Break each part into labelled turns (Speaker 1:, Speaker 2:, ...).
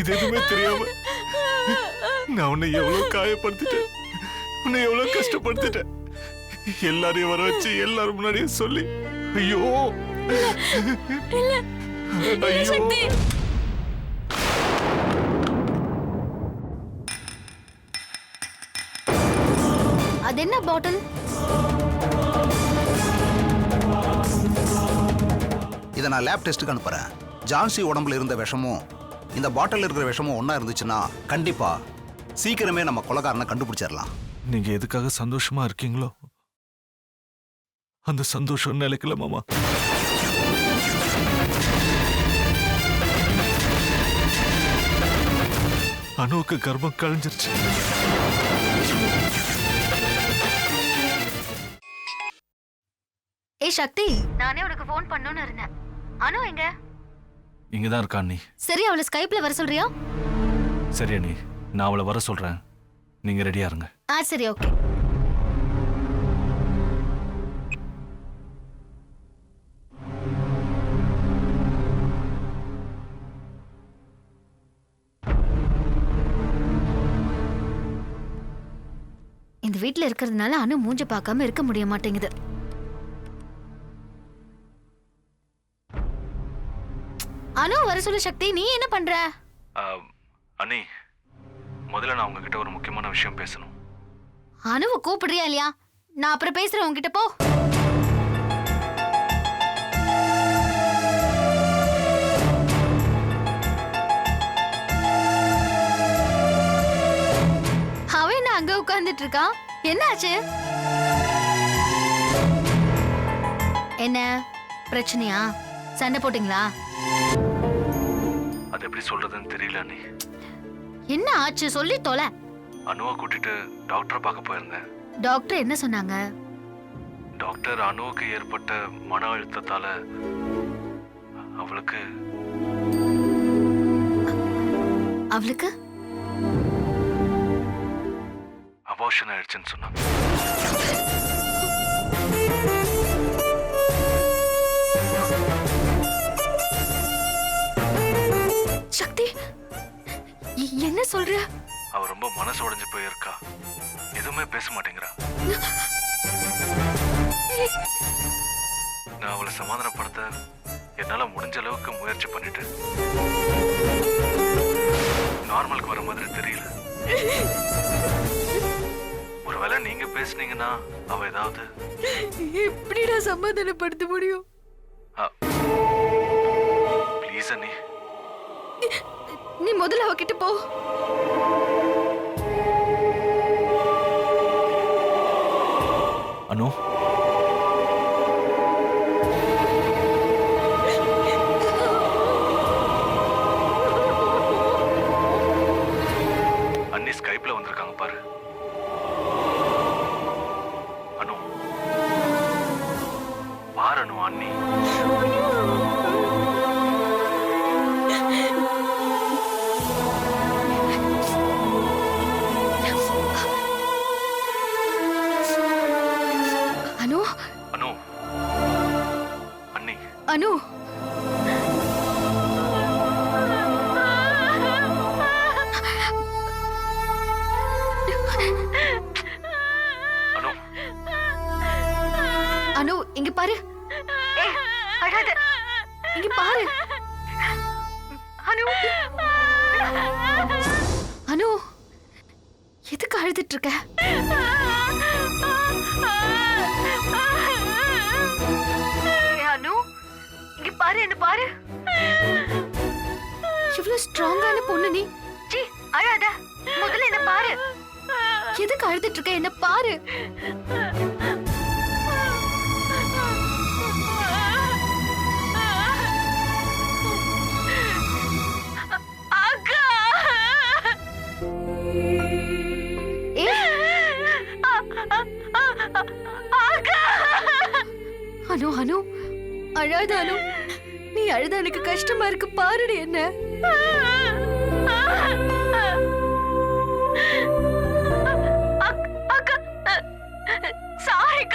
Speaker 1: இது எதுவுமே தெரியாம நான் உன்னை எவ்வளவு காயப்படுத்திட்டேன், உன்னை எவ்வளவு கஷ்டப்படுத்திட்டேன். எல்லாரையும் வர வச்சு எல்லாரும் முன்னாடியும் சொல்லி ஐயோ
Speaker 2: சக்தி,
Speaker 3: அது என்ன பாட்டில்?
Speaker 4: இதை நான் லேப் டெஸ்ட்டுக்கு அனுப்புறேன். ஜான்சி உடம்புல இருந்த விஷமும் இந்த பாட்டில் இருக்கிற விஷமும் ஒன்னா இருந்துச்சுன்னா கண்டிப்பா சீக்கிரமே நம்ம கொலைகாரனை கண்டுபிடிச்சிடலாம்.
Speaker 1: நீங்க எதுக்காக சந்தோஷமா இருக்கீங்களோ அந்த சந்தோஷம் நிலைக்கல மாமா. அணுவுக்கு கர்ப்பம் கழிஞ்சிருச்சு.
Speaker 3: ஏய் சக்தி, நானே உனக்கு ஃபோன் பண்ணணும்னு இருந்தேன். அனு எங்க?
Speaker 1: இங்கதான் இருக்கா அண்ணி.
Speaker 3: சரி, அவளை ஸ்கைப்ல வர சொல்றியா?
Speaker 1: சரி அண்ணி, நான் அவளை வர சொல்றேன், நீங்க ரெடியா இருங்க.
Speaker 3: சரி, ஓகே. இந்த வீட்ல இருக்கிறதுனால அனு மூஞ்ச பார்க்காம இருக்க முடிய மாட்டேங்குது. அனு வர சொல்லு சக்தி, நீ என்ன பண்ற?
Speaker 1: அண்ணி, முதல்ல நான் உங்ககிட்ட ஒரு முக்கியமான விஷயம் பேசணும்.
Speaker 3: அனுவை கூப்பிடுறியா இல்லையா? நான் அப்புறம் பேசுறேன், உங்ககிட்ட போ. அவன் என்ன அங்க உட்கார்ந்துட்டு இருக்கான்? என்னாச்சு? என்ன பிரச்சனையா? சண்டை போட்டீங்களா?
Speaker 1: அது எப்படி சொல்றதுன்னு தெரியல அண்ணி.
Speaker 3: என்ன ஆச்சு சொல்லி தொலை.
Speaker 1: அனுவை கூட்டிட்டு டாக்டரை பார்க்க போயிருந்தேன்.
Speaker 3: டாக்டர் என்ன சொன்னாங்க?
Speaker 1: டாக்டர் அனுவுக்கு ஏற்பட்ட மன அழுத்தத்தால அவளுக்கு அபார்ஷன் ஆயிடுச்சுன்னு சொன்னாங்க.
Speaker 3: சக்தி, என்ன சொல்ற?
Speaker 1: அவ ரொம்ப மனசு உடைஞ்சு போயிருக்கா, எதுவுமே பேச மாட்டேங்கிறா. நான் அவளை சமாதானப்படுத்த என்னால முடிஞ்ச அளவுக்கு முயற்சி பண்ணிட்டு நார்மலுக்கு வர மாதிரி தெரியல. ஒருவேளை நீங்க பேசுனீங்கன்னா அவ ஏதாவது
Speaker 2: எப்படிடா சமாதானப்படுத்த முடியும்?
Speaker 1: ப்ளீஸ் அண்ணி,
Speaker 2: நீ முதல்ல அவகிட்ட போ.
Speaker 1: அனு, அண்ணி ஸ்கைப்ல வந்திருக்காங்க பாரு. அனு பாரு அனு, அண்ணி.
Speaker 3: அனு,
Speaker 1: அனு, அண்ணி.
Speaker 3: அனு,
Speaker 1: அனு,
Speaker 3: அனு இங்க பாரு. ஏய், அழாத. இங்க பாரு. அனு, அனு, எதுக்கு அழுதுட்டு இருக்க? அனு, இங்க பாரு, என்ன பாரு. இவ்வளவு ஸ்ட்ராங்கான பொண்ணு நீ. அழாத, முதல்ல என்ன பாரு. எதுக்கு அழுதுட்டு இருக்க? என்ன பாரு. அனு, அனு, அழாத அனு. நீ அழுத எனக்கு கஷ்டமா இருக்கு, பாருடி என்ன.
Speaker 2: சாரிக்கா,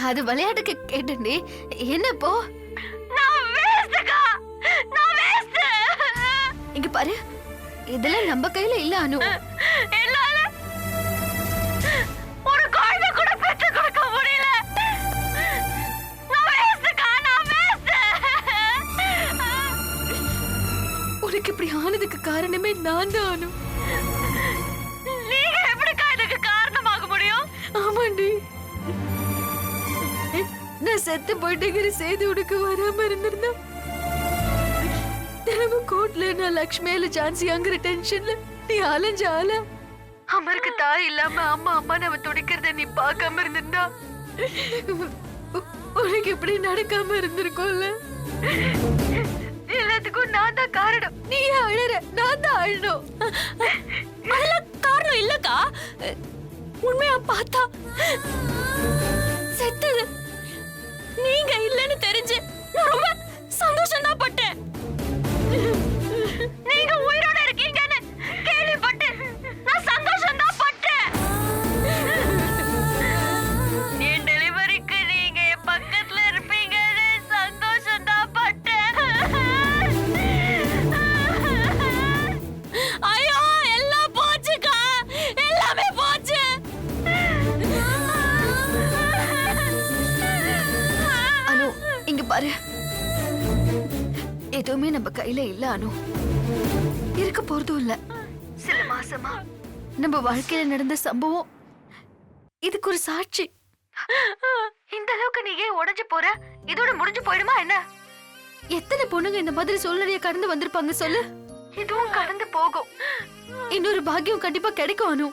Speaker 3: அது விளையாட்டுக்கு கேட்டேன்டி. என்ன இப்போ? இங்க பாரு, இதெல்லாம் நம்ம கையில இல்ல அனு.
Speaker 2: ஒரு குழந்தை கூட பெற்று கொடுக்க முடியல. உனக்கு இப்படி ஆனதுக்கு காரணமே நான் தான் அனு. நீங்க எப்படிக்கா இதுக்கு காரணமாக முடியும்? ஆமாண்டி, நான் செத்து போயிட்டேங்கிற செய்தி உனக்கு வராம இருந்திருந்தா தினமும் கோர்ட்ல நான் லக்ஷ்மியில ஜான்சியாங்கிற டென்ஷன்ல நீ அலைஞ்ச ஆல அமருக்கு தாய் இல்லாம அம்மா அம்மா நம்ம துடிக்கிறத நீ பார்க்காம இருந்திருந்தா உனக்கு இப்படி நடக்காம இருந்திருக்கும்ல. எல்லாத்துக்கும் நான் தான் காரணம். நீ அழற, நான் தான் அழணும். அதெல்லாம் காரணம் இல்லக்கா. உண்மையா பார்த்தா செத்தது நீங்க இல்லன்னு தெரிஞ்சு நான் ரொம்ப சந்தோஷம் தான் பட்டேன். நீங்க உயிரோட இருக்கீங்கன்னு கேள்விப்பட்டு நான் சந்தோஷம் தான் பட்டேன். என் டெலிவரிக்கு நீங்க என் பக்கத்துல இருப்பீங்கன்னு சந்தோஷம் தான் பட்டேன். ஐயோ, எல்லாம் போச்சுக்கா, எல்லாமே போச்சு. அனு, இங்க பாரு, எதுவுமே நம்ம கையில இல்ல அனு. இருக்க போறதும் இல்ல. சில மாசமா நம்ம வாழ்க்கையில நடந்த சம்பவம் இதுக்கு ஒரு சாட்சி. இந்த அளவுக்கு நீ ஏன் உடைஞ்சு போற? இதோட முடிஞ்சு போயிடுமா என்ன? எத்தனை பொண்ணுங்க இந்த மாதிரி சூழ்நிலையை கடந்து வந்திருப்பாங்க சொல்லு. இதுவும் கடந்து போகும். இன்னொரு பாக்கியம் கண்டிப்பா கிடைக்கும் அனு.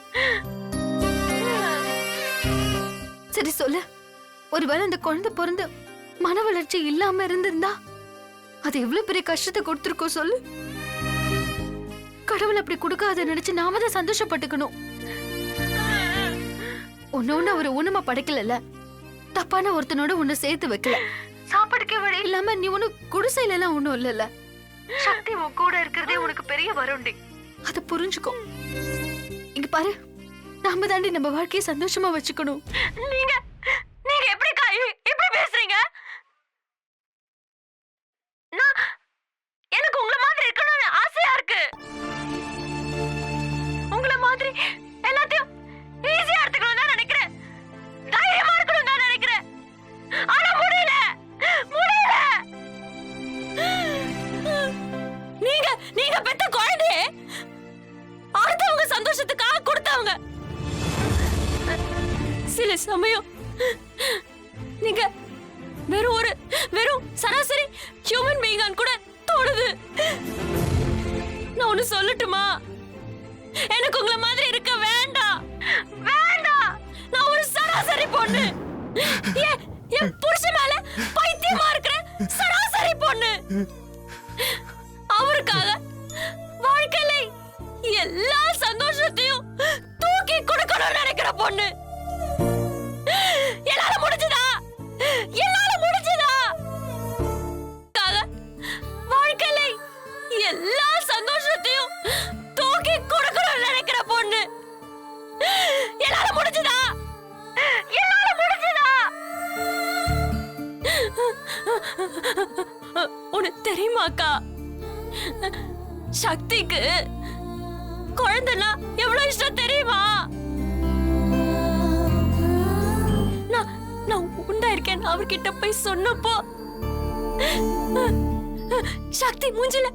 Speaker 2: சரி சொல்லு, ஒருவேளை அந்த குழந்தை பிறந்து மன வளர்ச்சி இல்லாம இருந்திருந்தா அது எவ்வளவு பெரிய கஷ்டத்தை கொடுத்திருக்கோம் சொல்லு. கடவுள் அப்படி கொடுக்காத நினைச்சு நாம தான் சந்தோஷப்பட்டுக்கணும். ஒன்னு அவர் ஊனமா படைக்கல, தப்பான ஒருத்தனோட உன்னை சேர்த்து வைக்கல. சாப்பாடுக்கே வழி இல்லாம நீ ஒண்ணு குடிசையில எல்லாம் ஒண்ணும் இல்லல்ல. சக்தி உன் கூட இருக்கிறதே உனக்கு பெரிய வருண்டி. அத புரிஞ்சுக்கோ. இங்க பாரு, நாம தாண்டி நம்ம வாழ்க்கையை சந்தோஷமா வச்சுக்கணும். நீங்க எப்படி இப்படி பேசுறீங்க? எனக்கு உங்களை மாதிரி இருக்கணும்னு ஆசையா இருக்கு. உங்களை மாதிரி எல்லாத்தையும் ஈஸியா எடுத்துக்கணும் தான் நினைக்கிறேன். தைரியமா இருக்கணும் தான் நினைக்கிறேன். ஆனா முடியல. நீங்க பெத்த குழந்தையே அடுத்தவங்க சந்தோஷத்துக்காக கொடுத்தவங்க. சில சமயம் நீங்க வெறும் சராசரி ஹியூமன் பீயிங் கூட தோணுது. நான் ஒண்ணு சொல்லட்டுமா? எனக்கு உங்களை மாதிரி இருக்க வேண்டாம். நான் ஒரு சராசரி பொண்ணு. என் புருஷன் மேல பைத்தியமா இருக்கிற சராசரி பொண்ணு. அவருக்காக வாழ்க்கையில எல்லா சந்தோஷத்தையும் தூக்கி கொடுக்கணும்னு நினைக்கிற பொண்ணு. என்னால முடிஞ்சதா? வாழ்க்கையில எல்லா சந்தோஷத்தையும் தூக்கி கொடுக்கணும்னு நினைக்கிற பொண்ணு. என்னால முடிஞ்சதா? உனக்கு தெரியுமாக்கா, சக்திக்கு குழந்தைனா எவ்வளவு இஷ்டம் தெரியுமா? நான் உண்டா இருக்கேன் அவர்கிட்ட போய் சொன்னப்போ சக்தி மூஞ்சில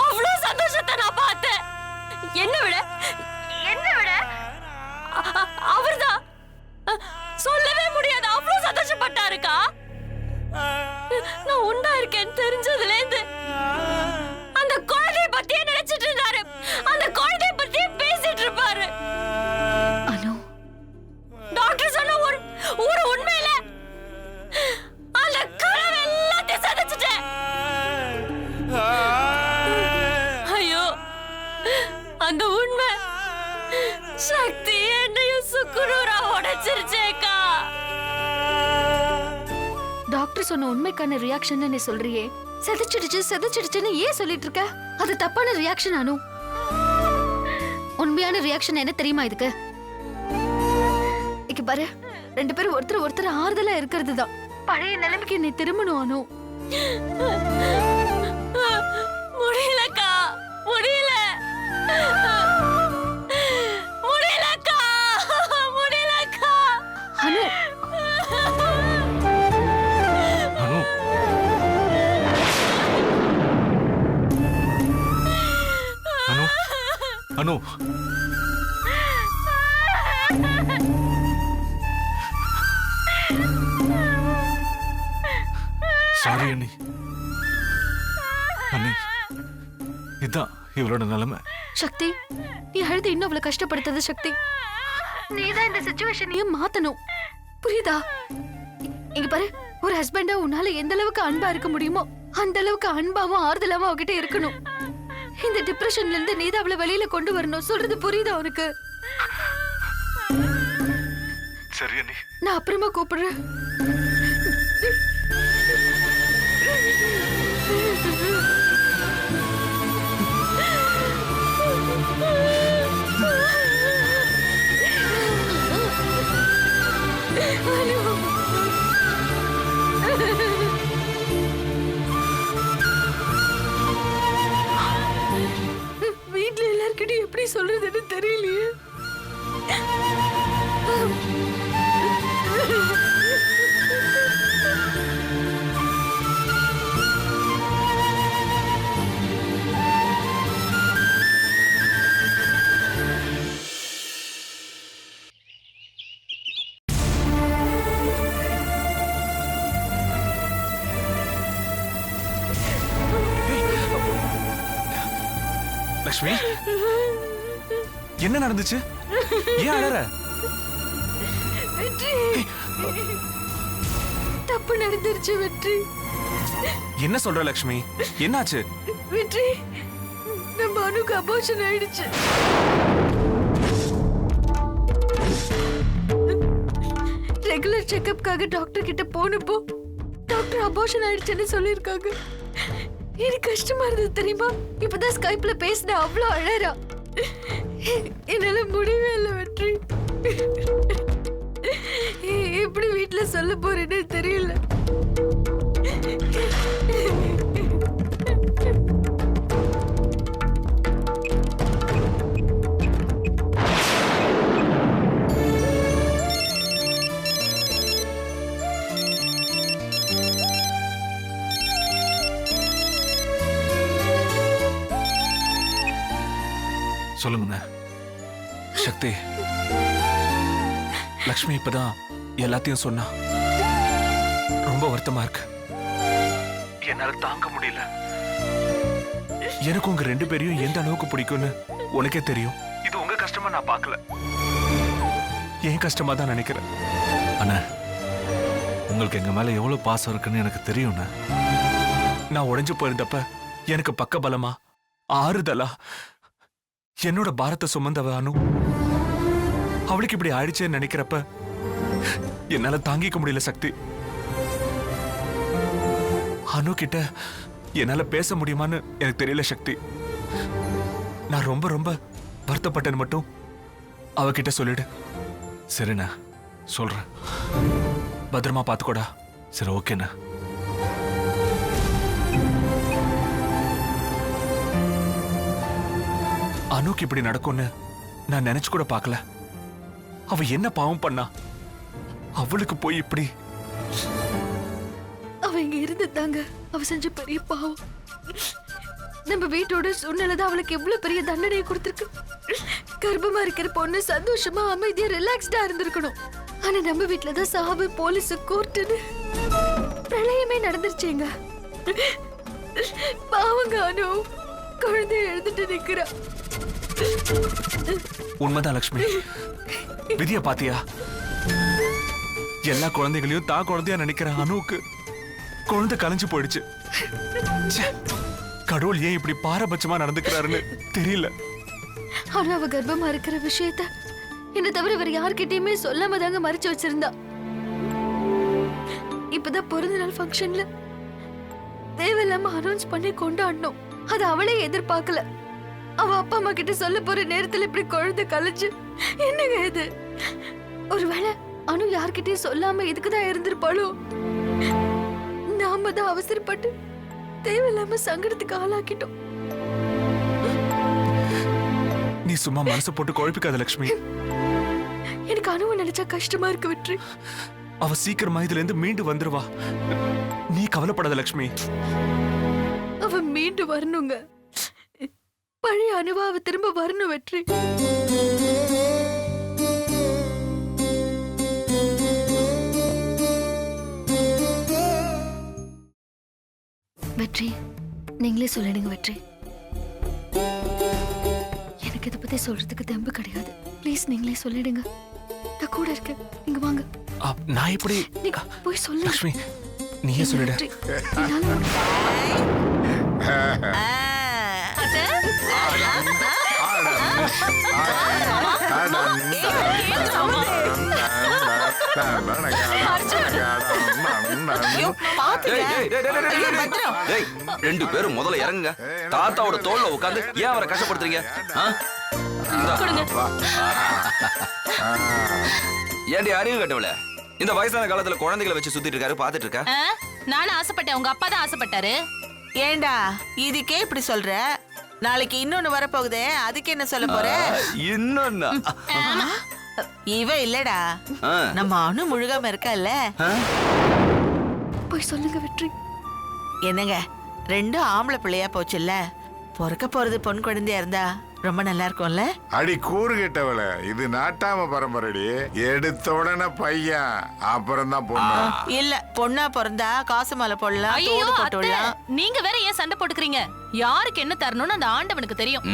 Speaker 2: அவ்வளவு சந்தோஷத்தை நான் பார்த்தேன். என்ன விட அவர்தான் சொல்லவே முடியாது அவ்வளவு சந்தோஷப்பட்டாருக்கா. நான் உண்டா இருக்கேன் தெரிஞ்சதுல இருந்து அந்த குழந்தைய பத்தியே நினைச்சிட்டு இருந்தாரு. அந்த குழந்தைய பத்தியே பேசிட்டு இருப்பாரு. அனு, டாக்டர் சொன்ன ஒரு உண்மையில அந்த கனவு எல்லாத்தையும் சதைச்சிட்டேன். ஐயோ, அந்த உண்மை சக்தி என்னையும் சுக்குநூறா உடைச்சிருச்சேக்கா. டாக்டர் சொன்ன உண்மைக்கான ரியாக்ஷன் நீ சொல்றியே, செதைச்சிடுச்சுன்னு ஏன் சொல்லிட்டு இருக்க? அது தப்பான ரியாக்ஷன் அனு. உண்மையான ரியாக்ஷன் என்ன தெரியுமா இதுக்கு? இங்க பாரு, 2 பேரும் ஒருத்தர் ஆறுதலா இருக்கிறது தான். பழைய நிலைமைக்கு நீ திரும்பணும் அனு.
Speaker 3: முடியலக்கா, முடியல, முடியலக்கா, முடியலக்கா.
Speaker 2: அனு
Speaker 1: அனு அனு அனு சாரி அண்ணி. அண்ணி, இதான் இவளோட நிலைமை.
Speaker 2: சக்தி, நீ அழுது இன்னும் அவளை கஷ்டப்படுத்தது சக்தி. நீதான் இந்த சிச்சுவேஷனையும் மாத்தணும், புரியுதா? இங்க பாரு, ஒரு ஹஸ்பண்டா உன்னால எந்த அளவுக்கு அன்பா இருக்க முடியுமோ அந்த அளவுக்கு அன்பாவும் ஆறுதலாவும் அவகிட்ட இருக்கணும். இந்த டிப்ரெஷன்ல இருந்து நீதான் அவளை வெளியில கொண்டு வரணும். சொல்றது புரியுதா உனக்கு?
Speaker 1: சரி அண்ணி.
Speaker 2: நான் அப்புறமா கூப்பிடுறேன். வீட்டுல எல்லார்கிட்டயும் எப்படி சொல்றதுன்னு தெரியலையே.
Speaker 1: லக்ஷ்மி, என்ன நடந்துச்சு? ஏன் அழற?
Speaker 2: வெற்றி, தப்பு நடந்துருச்சு வெற்றி.
Speaker 1: என்ன சொல்ற லக்ஷ்மி? என்னாச்சு?
Speaker 2: வெற்றி, நம்ம அனுக்கு அபார்ஷன் ஆயிடுச்சு. ரெகுலர் செக்கப்காக டாக்டர் கிட்ட போனப்போ டாக்டர் அபார்ஷன் ஆயிடுச்சுன்னு சொல்லிருக்காங்க. எனக்கு கஷ்டமா இருந்தது தெரியுமா? இப்பதான் ஸ்கைப்ல பேசின அவ்வளோ அழறா. என்னால முடியவே இல்லை வெற்றி. எப்படி வீட்டுல சொல்ல போறேன்னு தெரியல.
Speaker 1: சொல்லுங்க சக்தி. லக்ஷ்மி இப்பதான் எல்லாத்தையும் சொன்னா. ரொம்ப வருத்தமா இருக்கு. என்னால தாங்க முடியல. எனக்கு உங்க 2 பேரையும் எந்த அளவுக்கு பிடிக்கும்னு உனக்கே தெரியும். இது உங்க கஷ்டமா நான் பார்க்கல, என் கஷ்டமா தான் நினைக்கிறேன். அண்ணா, உங்களுக்கு எங்க மேல எவ்வளவு பாசம் இருக்குன்னு எனக்கு தெரியும்ண்ணா. நான் உடைஞ்சு போயிருந்தப்ப எனக்கு பக்க பலமா ஆறுதலா என்னோட பாரத்தை சுமந்தவ அனு. அவளுக்கு இப்படி ஆயிடுச்சேன்னு நினைக்கிறப்ப என்னால தாங்கிக்க முடியல சக்தி. அனு கிட்ட என்னால பேச முடியுமான்னு எனக்கு தெரியல சக்தி. நான் ரொம்ப ரொம்ப வருத்தப்பட்டேன்னு மட்டும் அவகிட்ட சொல்லிடு. சரிண்ணா, சொல்றேன். பத்திரமா பாத்துக்கோடா. சரி, ஓகேண்ணா. அனுக்கு இப்படி நடக்கும்னு நான் நினைச்சு கூட பார்க்கல. அவ என்ன பாவம் பண்ணா? அவளுக்கு போய் இப்படி.
Speaker 2: அவ இங்க இருந்துட்டாங்க. அவ செஞ்ச பெரிய பாவம். நம்ம வீட்டோட சூழ்நிலைதான் அவளுக்கு எவ்வளவு பெரிய தண்டனையை கொடுத்திருக்கு. கர்ப்பமா இருக்கிற பொண்ணு சந்தோஷமா அமைதியா ரிலாக்ஸ்டா இருந்திருக்கணும். ஆனா நம்ம வீட்டுலதான் சாவு, போலீஸ், கோர்ட்டுன்னு பிரளயமே நடந்துருச்சேங்க. பாவங்க அனு குழந்தைய எழுந்துட்டு நிக்கிறா.
Speaker 1: உண்மைதான் லக்ஷ்மி. விதிய பாத்தியா? எல்லா குழந்தைகளையும் தான் குழந்தையா நினைக்கிற அனுவுக்கு குழந்தை கலைஞ்சு போயிடுச்சு. கடவுள் ஏன் இப்படி பாரபட்சமா நடந்துக்கிறாருன்னு தெரியல.
Speaker 2: ஆனா அவ கர்ப்பமா இருக்கிற விஷயத்த என்ன தவிர வேற யார்கிட்டயுமே சொல்லாம தாங்க மறைச்சு வச்சிருந்தா. இப்பதான் பிறந்த நாள் ஃபங்க்ஷன்ல தேவையில்லாம அனௌன்ஸ் பண்ணி கொண்டாடணும். அது அவளே எதிர்பார்க்கல. அவ அப்பா அம்மா கிட்ட சொல்ல போற நேரத்துல இப்படி குழந்தை கலைச்சு. என்னங்க இது? ஒருவேளை அனு யார்கிட்டயும் சொல்லாம இதுக்குதான் இருந்திருப்பாளோ? நாம தான் அவசரப்பட்டு தேவையில்லாம சங்கடத்துக்கு ஆளாக்கிட்டோம்.
Speaker 1: நீ சும்மா மனசை போட்டு குழப்பிக்காத லட்சுமி.
Speaker 2: எனக்கு அனுவை நினைச்சா கஷ்டமா இருக்கு வெற்றி.
Speaker 1: அவ சீக்கிரமா இதுல இருந்து மீண்டு வந்துருவா. நீ கவலைப்படாத லட்சுமி.
Speaker 2: அவ மீண்டு வரணுங்க. பழைய அனுவா அவ திரும்ப வரணும் வெற்றி. வெற்றி, நீங்களே சொல்லிடுங்க வெற்றி. எனக்கு இதை பத்தி சொல்றதுக்கு தெம்பு கிடையாது. ப்ளீஸ் நீங்களே சொல்லிடுங்க. நான் கூட இருக்கேன், நீங்க வாங்க.
Speaker 1: நான் எப்படி
Speaker 2: நீங்க போய் சொல்லுங்க
Speaker 1: லட்சுமி, நீயே சொல்லிட.
Speaker 2: வெற்றி, என்னால முடியும்.
Speaker 5: ரெண்டு பேரும் முதல்ல இறங்குங்க. தாத்தாவோட தோல்ல உட்காந்து ஏன் அவரை கஷ்டப்படுத்துறீங்க? ஏன்டி அறிவு கட்டவள, இந்த வயசான காலத்துல குழந்தைகளை வச்சு சுத்திட்டு இருக்காரு, பாத்துட்டு இருக்க.
Speaker 3: நானும் ஆசைப்பட்டேன், உங்க அப்பா தான் ஆசைப்பட்டாரு.
Speaker 6: ஏண்டா இதுக்கே இப்படி சொல்ற? நாளைக்கு இன்னொன்னு வரப்போகுதே, அதுக்கு என்ன சொல்ல போற?
Speaker 5: இன்னொன்னா
Speaker 6: இவ இல்லடா, நம்ம அணு முழுகாம இருக்கல்ல.
Speaker 2: போய் சொல்லுங்க வெற்றி.
Speaker 6: என்னங்க, ரெண்டும் ஆம்பளை பிள்ளையா போச்சுல்ல, பிறக்க போறது பொன் குழந்தையா இருந்தா ரொம்ப நல்லா இருக்கும்ல.
Speaker 7: அடி கூறு கெட்டவள, இது நாட்டாம பரம்பரடி. எடுத்த உடனே பையன், அப்புறம் தான் பொண்ணு.
Speaker 6: இல்ல, பொண்ணா பிறந்தா காசு மாலை போடலாம்,
Speaker 3: ஐயோ
Speaker 6: தோடு
Speaker 3: அத்தை,
Speaker 6: போட்டுடலாம்.
Speaker 3: நீங்க வேற ஏன் சண்டை போட்டுக்கிறீங்க? யாருக்கு என்ன தரணும்னு அந்த ஆண்டவனுக்கு தெரியும்.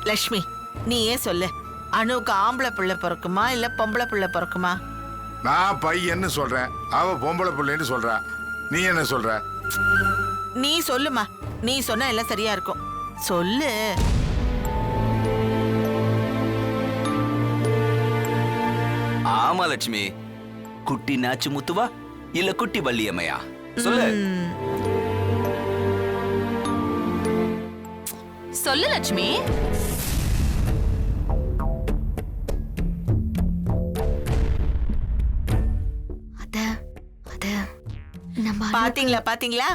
Speaker 6: லட்சுமி, நீ ஏன் சொல்லு, அணுவுக்கு ஆம்பளை பிள்ளை பிறக்குமா இல்ல பொம்பளை பிள்ளை பிறக்குமா?
Speaker 7: நான் பையன்னு சொல்றேன், அவ பொம்பளை பிள்ளைன்னு சொல்றா. நீ என்ன சொல்ற?
Speaker 6: நீ சொல்லுமா, நீ சொன்னா எல்லாம் சரியா இருக்கும். சொல்லு.
Speaker 5: ஆமா லட்சுமி, குட்டி நாச்சு முத்துவா இல்ல குட்டி வள்ளியம்மையா? சொல்லு.
Speaker 3: சொல்லு லட்சுமி.
Speaker 6: பாத்தீங்களா பாத்தீங்களா,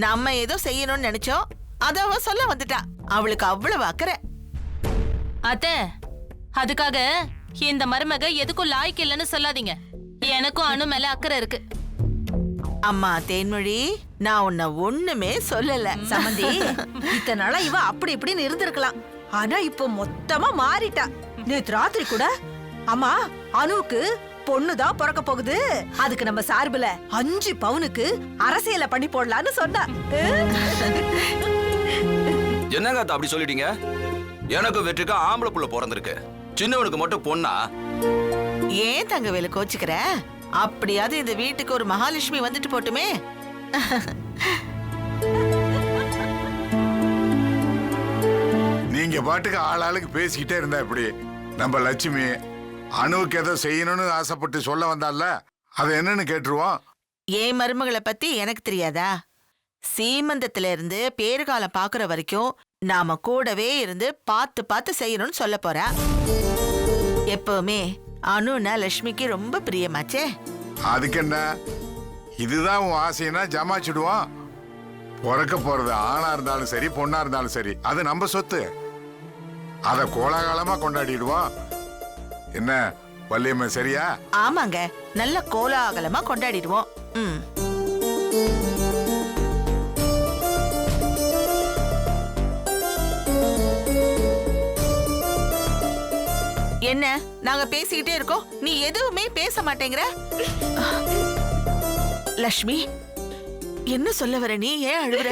Speaker 6: நம்ம ஏதோ செய்யணும்னு நினைச்சோம், அத அவ சொல்ல வந்துட்டா. அவளுக்கு அவ்வளவு அக்கறை.
Speaker 3: அத்தை, அதுக்காக இந்த மருமக எதுக்கும் லாய்க்கு இல்லைன்னு சொல்லாதீங்க. எனக்கும் அணு மேல அக்கறை இருக்கு.
Speaker 6: அம்மா தேன்மொழி, நான் உன்னை ஒண்ணுமே சொல்லல.
Speaker 8: சமந்தி, இத்தனை நாளா இவ அப்படி இப்படின்னு இருந்திருக்கலாம். ஆனா இப்போ மொத்தமா மாறிட்டா. நேத்து ராத்திரி கூட அம்மா அனுவுக்கு பொண்ணுதான் பிறக்க போகுது, அதுக்கு நம்ம சார்புல 5 பவுனுக்கு அரசியல பண்ணி போடலான்னு சொன்னா.
Speaker 5: என்னங்க அப்படி சொல்லிட்டீங்க? எனக்கு வெற்றிக்கு ஆம்பளை புள்ள பிறந்திருக்கு, சின்னவனுக்கு மட்டும் பொண்ணா?
Speaker 6: ஏன் தங்கவேலு கோச்சுக்கிற? அப்படியாவது இந்த வீட்டுக்கு ஒரு மகாலட்சுமி வந்துட்டு போட்டுமே.
Speaker 7: நீங்க பாட்டுக்கு ஆளாளுக்கு பேசிக்கிட்டே இருந்தா எப்படி? நம்ம லட்சுமி அணுவுக்கு ஏதோ செய்யணும்னு ஆசைப்பட்டு சொல்ல வந்தால, அது என்னன்னு கேட்டுருவோம்.
Speaker 6: ஏன் மருமகளை பத்தி எனக்கு தெரியாதா? சீமந்தத்துல இருந்து பேறுகாலம் பாக்குற வரைக்கும் நாம கூடவே இருந்து பார்த்து பார்த்து செய்யணும்னு சொல்ல போறா. எப்பவுமே அனுனா லட்சுமிக்கு ரொம்ப பிரியமாச்சே.
Speaker 7: அதுக்கு என்ன, இதுதான் உன் ஆசைன்னா ஜமாச்சிடுவோம். பிறக்க போறது ஆணா இருந்தாலும் சரி பொண்ணா இருந்தாலும் சரி, அது நம்ம சொத்து. அத கோலாகாலமா கொண்டாடிடுவோம். என்ன வள்ளியம்மா, சரியா?
Speaker 6: ஆமாங்க, நல்ல கோலாகலமா கொண்டாடிடுவோம். என்ன, நாங்க பேசிக்கிட்டே இருக்கோம், நீ எதுவுமே பேச மாட்டேங்கிற. லட்சுமி, என்ன சொல்ல வர நீ? ஏன் அழுகுற?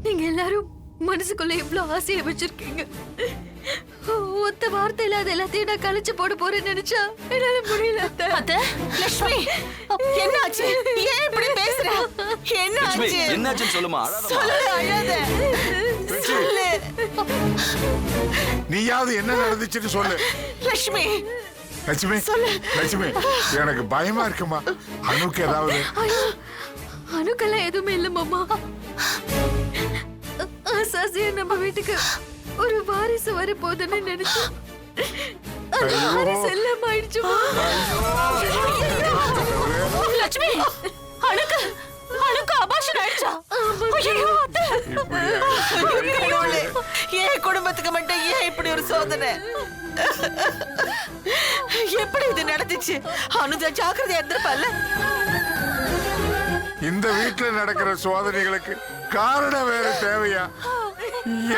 Speaker 2: நீங்க எல்லாரும் மனசுக்குள்ள இவ்வளவு ஆசையை வச்சிருக்கீங்க. ஒத்த வார்த்தையில அது எல்லாத்தையும் நான் கழிச்சு போட போறேன்னு நினைச்சா என்னால முடியல.
Speaker 3: அத்தை,
Speaker 6: லட்சுமி, என்னாச்சு? ஏன் இப்படி பேசுற?
Speaker 5: லட்சுமி,
Speaker 6: என்னாச்சு?
Speaker 5: என்னாச்சுன்னு சொல்லுமா.
Speaker 6: சொல்லு, அழாத. சொல்லு.
Speaker 7: நீயாவது என்ன நடந்துச்சுன்னு சொல்லு.
Speaker 6: லட்சுமி,
Speaker 7: லட்சுமி லட்சுமி எனக்கு பயமா இருக்குமா அனுக்கு ஏதாவது
Speaker 2: ஐயோ அணுக்கெல்லாம் எதுவுமே இல்ல மாமா. ஆசாசியா நம்ம வீட்டுக்கு ஒரு வாரிசு வர போதுன்னு நினைச்சேன். அந்த
Speaker 7: ஐயோ.
Speaker 2: வாரிசு எல்லாம் ஆயிடுச்சு மாமா.
Speaker 3: லட்சுமி அணுக்கு அணுக்கு அபாஷன் ஆயிடுச்சா? ஐயோ, அத்தை.
Speaker 6: கடவுளே, என் குடும்பத்துக்கு மட்டும் ஏன் இப்படி ஒரு சோதனை? எப்படி இது நடந்துச்சு? அனுஜா ஜாக்கிரதையா இருந்திருப்பால.
Speaker 7: இந்த வீட்டுல நடக்கிற சோதனைகளுக்கு காரணம் வேற தேவையா?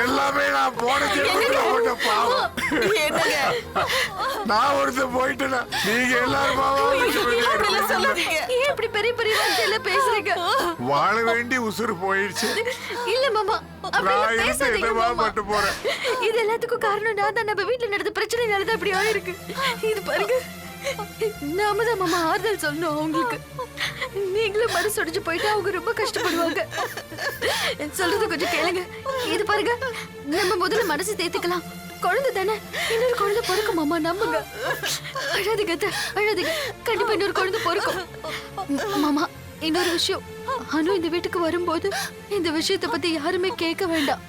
Speaker 7: எல்லாமே நான் போன ஜென்மத்துல போட்ட பாவம்.
Speaker 6: என்னங்க
Speaker 7: நான் ஒருத்தர் போயிட்டேனா நீங்க எல்லாரும் பாவம்
Speaker 6: அப்படிலாம் சொல்லாதீங்க.
Speaker 2: ஏன் இப்படி பெரிய பெரிய வார்த்தையில பேசுறீங்க?
Speaker 7: வாழ வேண்டி உசுறு போயிடுச்சு.
Speaker 2: இல்ல மாமா,
Speaker 7: நான்
Speaker 2: அப்படிலாம்
Speaker 7: இருந்து
Speaker 2: பேசாதீங்க
Speaker 7: என்னவா
Speaker 2: மாமா.
Speaker 7: பட்டு போறேன்.
Speaker 2: இது எல்லாத்துக்கும் காரணம் நான் தான். நம்ம வீட்டுல நடந்த பிரச்சனைனால தான் இப்படி ஆயிருக்கு. இது பாருங்க, நாம தான் மாமா ஆறுதல் சொல்லணும் அவங்களுக்கு. நீங்களும் மனசு உடைஞ்சு போயிட்டு அவங்க ரொம்ப கஷ்டப்படுவாங்க. சொல்றது கொஞ்சம் கேளுங்க. இது பாருங்க, நம்ம முதல்ல மனசு தேத்துக்கலாம். குழந்தை தானே, இன்னொரு குழந்தை பிறக்கும் மாமா, நம்புங்க. அழாதீங்க அத்தை, அழாதீங்க. கண்டிப்பா இன்னொரு குழந்தை பிறக்கும் மாமா. இன்னொரு விஷயம், அனு இந்த வீட்டுக்கு வரும்போது இந்த விஷயத்தை பத்தி யாருமே கேட்க வேண்டாம்.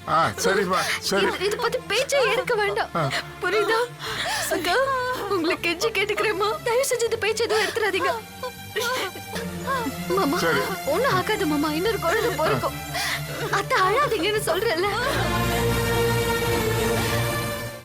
Speaker 7: சரிப்பா சரி.
Speaker 2: இத பத்தி பேச்சே எடுக்க வேண்டாம். புரியுதா? அக்கா, உங்களை கெஞ்சி கேட்டுக்கிறேம்மா, தயவு செஞ்சு இந்த பேச்சு எதுவும் எடுத்துறாதீங்க. மாமா,
Speaker 7: சரி.
Speaker 2: ஒண்ணும் ஆகாது மாமா, இன்னொரு குழந்தை பிறக்கும். அத்தை அழாதீங்கன்னு சொல்றேன்ல.